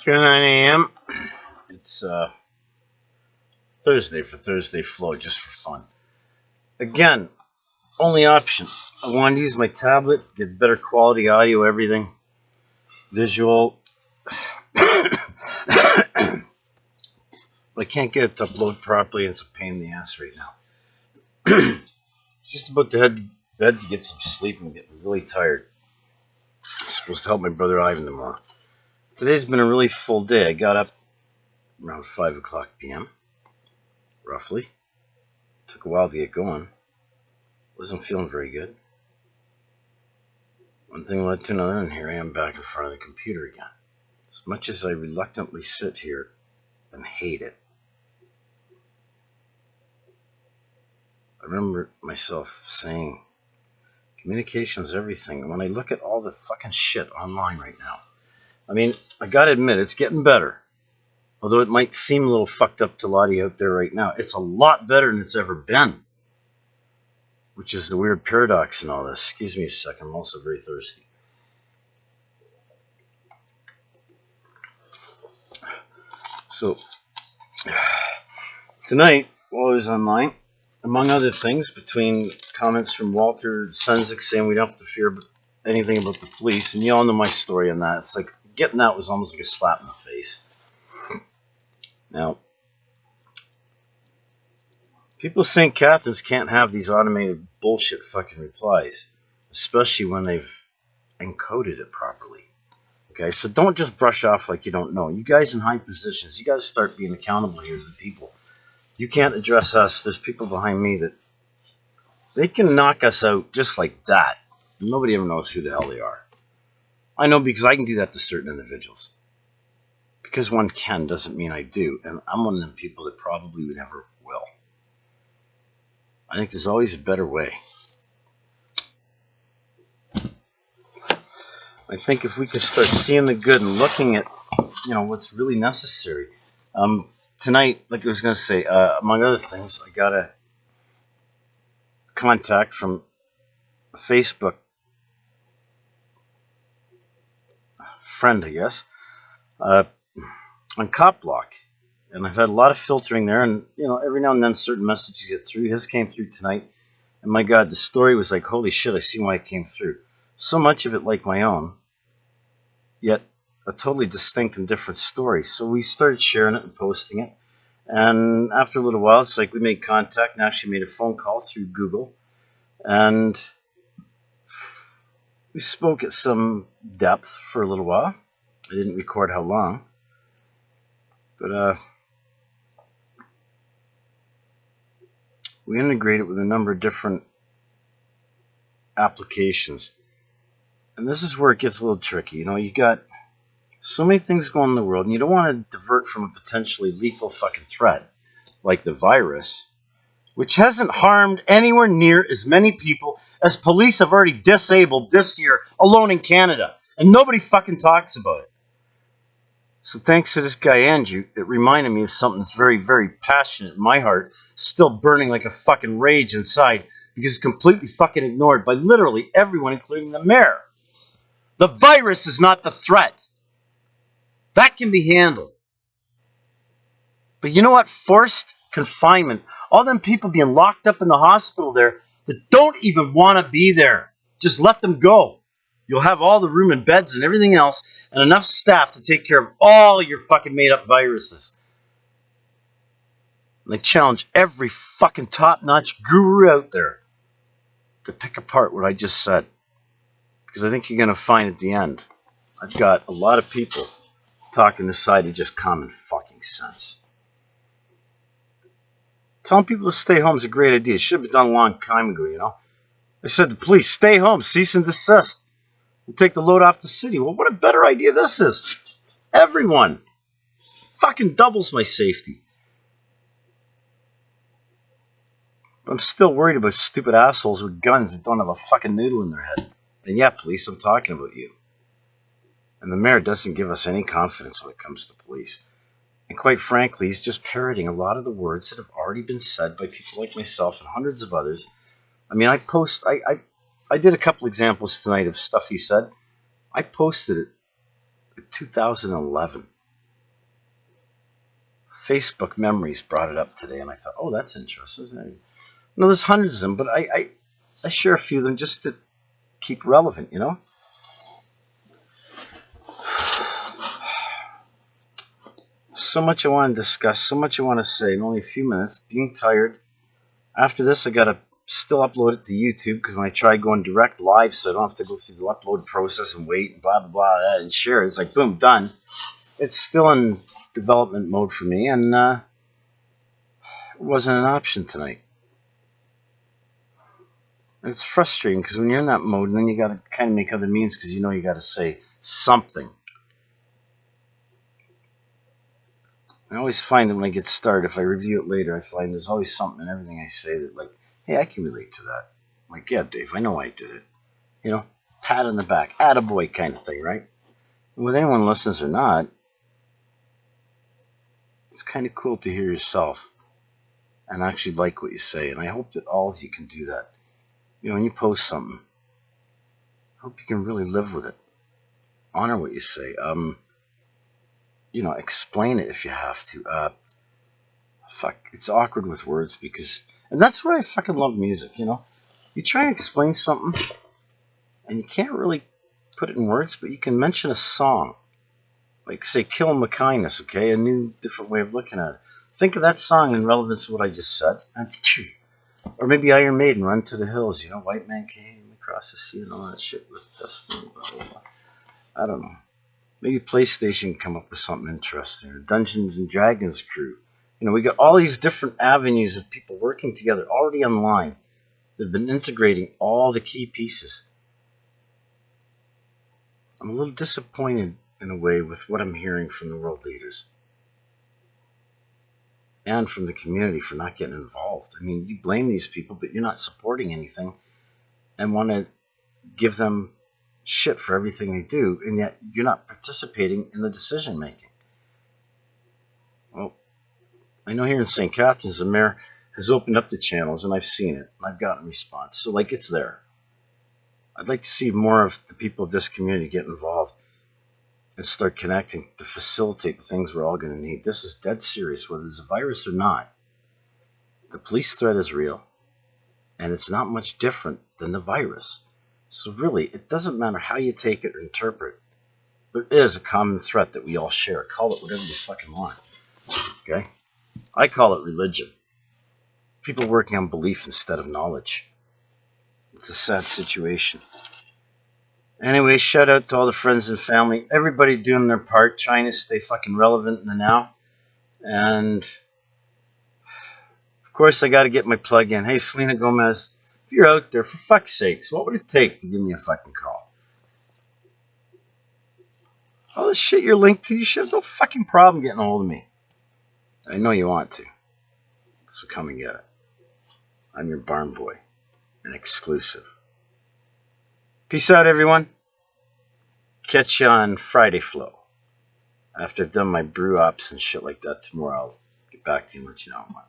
9 a.m. It's Thursday for ThursdayFLOW, just for fun. Again, only option. I wanted to use my tablet, get better quality audio, everything, visual. But I can't get it to upload properly, and it's a pain in the ass right now. Just about to head to bed to get some sleep. I'm getting really tired. I'm supposed to help my brother Ivan tomorrow. Today's been a really full day. I got up around 5 o'clock p.m. roughly. Took a while to get going. Wasn't feeling very good. One thing led to another, and here I am back in front of the computer again. As much as I reluctantly sit here and hate it, I remember myself saying, communication is everything. And when I look at all the fucking shit online right now, I mean, I gotta admit, it's getting better. Although it might seem a little fucked up to a lot of you out there right now, it's a lot better than it's ever been. Which is the weird paradox in all this. Excuse me a second, I'm also very thirsty. So, tonight, while I was online, among other things, between comments from Walter Senzik saying we don't have to fear anything about the police, and you all know my story on that. It's like, getting that was almost like a slap in the face. Now, people at St. Catharines can't have these automated bullshit fucking replies, especially when they've encoded it properly. Okay, so don't just brush off like you don't know. You guys in high positions, you guys start being accountable here to the people. You can't address us. There's people behind me that they can knock us out just like that. Nobody ever knows who the hell they are. I know because I can do that to certain individuals. Because one can doesn't mean I do, and I'm one of them people that probably never will. I think there's always a better way. I think if we could start seeing the good and looking at, what's really necessary. Tonight, like I was going to say, among other things, I got a contact from a Facebook friend, I guess, on Cop Block. And I've had a lot of filtering there, and, every now and then certain messages get through. His came through tonight, and my God, the story was like, holy shit, I see why it came through. So much of it like my own, yet a totally distinct and different story. So we started sharing it and posting it. And after a little while, it's like we made contact and actually made a phone call through Google. And we spoke at some depth for a little while. I didn't record how long. But we integrated with a number of different applications. And this is where it gets a little tricky. You got so many things going on in the world, and you don't want to divert from a potentially lethal fucking threat, like the virus, which hasn't harmed anywhere near as many people as police have already disabled this year alone in Canada. And nobody fucking talks about it. So thanks to this guy, Andrew, it reminded me of something that's very, very passionate in my heart, still burning like a fucking rage inside, because it's completely fucking ignored by literally everyone, including the mayor. The virus is not the threat. That can be handled. But you know what? Forced confinement. All them people being locked up in the hospital there that don't even want to be there. Just let them go. You'll have all the room and beds and everything else and enough staff to take care of all your fucking made-up viruses. And I challenge every fucking top-notch guru out there to pick apart what I just said. Because I think you're going to find at the end, I've got a lot of people talking this side of just common fucking sense. Telling people to stay home is a great idea. It should have been done a long time ago, I said to the police, stay home, cease and desist. We'll take the load off the city. Well, what a better idea this is. Everyone. Fucking doubles my safety. But I'm still worried about stupid assholes with guns that don't have a fucking noodle in their head. And yeah, police, I'm talking about you. And the mayor doesn't give us any confidence when it comes to police. And quite frankly, he's just parroting a lot of the words that have already been said by people like myself and hundreds of others. I mean, I did a couple examples tonight of stuff he said. I posted it in 2011. Facebook Memories brought it up today, and I thought, oh, that's interesting. No, there's hundreds of them, but I share a few of them just to keep relevant, you know? So much I want to discuss, so much I want to say in only a few minutes. Being tired. After this, I got to still upload it to YouTube, because when I try going direct live, so I don't have to go through the upload process and wait and blah, blah, blah, and share it. It's like, boom, done. It's still in development mode for me, and it wasn't an option tonight. It's frustrating, because when you're in that mode, and then you got to kind of make other means, because you know you got to say something. I always find that when I get started, if I review it later, I find there's always something in everything I say that, like, hey, I can relate to that. I'm like, yeah, Dave, I know I did it. You know, pat on the back, attaboy kind of thing, right? And whether anyone listens or not, it's kind of cool to hear yourself and actually like what you say. And I hope that all of you can do that. You know, when you post something, I hope you can really live with it. Honor what you say. You know, explain it if you have to. Fuck, it's awkward with words, because, and that's where I fucking love music, you know? You try and explain something, and you can't really put it in words, but you can mention a song. Like, say, Kill 'Em with Kindness, okay? A new, different way of looking at it. Think of that song in relevance to what I just said. Or maybe Iron Maiden, Run to the Hills, you know? White Man Came Across the Sea and all that shit with Destiny, blah, blah, blah. I don't know. Maybe PlayStation can come up with something interesting. Or Dungeons and Dragons crew. You know, we got all these different avenues of people working together already online. They've been integrating all the key pieces. I'm a little disappointed, in a way, with what I'm hearing from the world leaders. And from the community for not getting involved. I mean, you blame these people, but you're not supporting anything. And want to give them shit for everything they do. And yet, you're not participating in the decision making. Well, I know here in St. Catharines, the mayor has opened up the channels, and I've seen it, and I've gotten response. So, like, it's there. I'd like to see more of the people of this community get involved and start connecting to facilitate the things we're all going to need. This is dead serious, whether it's a virus or not. The police threat is real, and it's not much different than the virus. So really, it doesn't matter how you take it or interpret. There is a common threat that we all share. Call it whatever you fucking want. Okay? I call it religion. People working on belief instead of knowledge. It's a sad situation. Anyway, shout out to all the friends and family. Everybody doing their part, trying to stay fucking relevant in the now. And, of course, I got to get my plug in. Hey, Selena Gomez, if you're out there, for fuck's sakes, what would it take to give me a fucking call? All the shit you're linked to, you should have no fucking problem getting a hold of me. I know you want to. So come and get it. I'm your barn boy. An exclusive. Peace out, everyone. Catch you on ThursdayFLOW. After I've done my brew ops and shit like that tomorrow, I'll get back to you and let you know how much.